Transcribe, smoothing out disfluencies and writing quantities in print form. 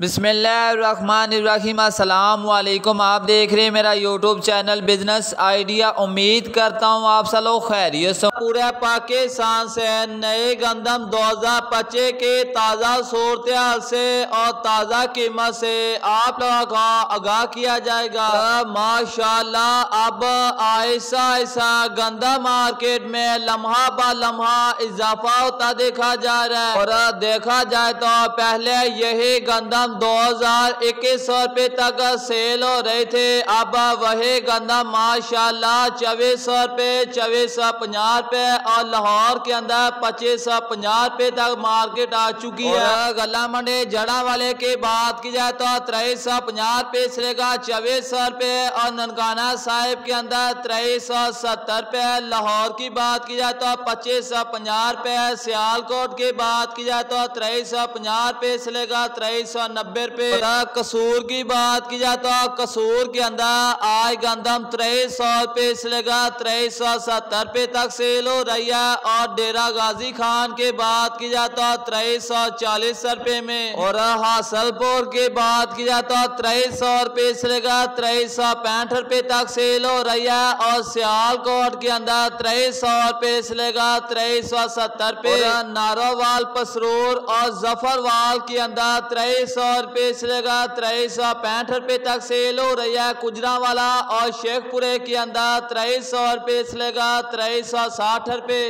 بسم اللہ الرحمن الرحیم۔ السلام علیکم، آپ دیکھ رہے ہیں میرا یوٹیوب چینل بزنس آئیڈیا۔ امید کرتا ہوں آپ سب لوگ خیریت سے۔ پورے پاکستان سے نئے گندم 2025 کے تازہ صورتحال سے اور تازہ قیمت سے آپ لوگوں کو آگاہ کیا جائے گا۔ ماشاءاللہ اب آہستہ آہستہ گندم مارکیٹ میں لمحہ با لمحہ اضافہ ہوتا دیکھا جا رہا ہے، اور دیکھا جائے تو پہلے یہی گندم 2100 روپے تک سیل ہو رہے تھے، اب وہی گندم ماشاءاللہ 2400 روپے 2450 روپے اور لاہور کے اندر 2550 روپے تک مارکیٹ آ چکی ہے۔ اور گلا منڈی جڑا والے کی بات کی جائے تو 2350 روپے سے لے کر 2400 روپے، اور ننکانہ صاحب کے اندر 2370 روپے، لاہور کی بات کی جائے تو 2550 روپے، سیالکوٹ کی بات کی جائے تو 2350 روپے سے لے کر 2390 روپے۔ قصور کی بات کی جائے تو قصور کے اندر آج گندم 2300 روپے سے لے کر 2370 روپے تک سیل ہو رہی ہے، اور ڈیرہ غازی خان کی بات کی جائے تو 2340 روپے میں، اور حاصل پور کی بات کی جائے تو 2300 روپے سے لے کر 2365 روپے تک سیل ہو رہی ہے، اور سیالکوٹ کے اندر 2300 روپے سے لے کر 2370 روپے، اور نارووال پسرور اور ظفروال کے اندر 2300 روپے سے لے کر 2365 روپے تک سیل ہو رہی ہے۔ گجرانوالا اور شیخ پورے کے اندر 2300 روپے سے لے کر 2360 روپے۔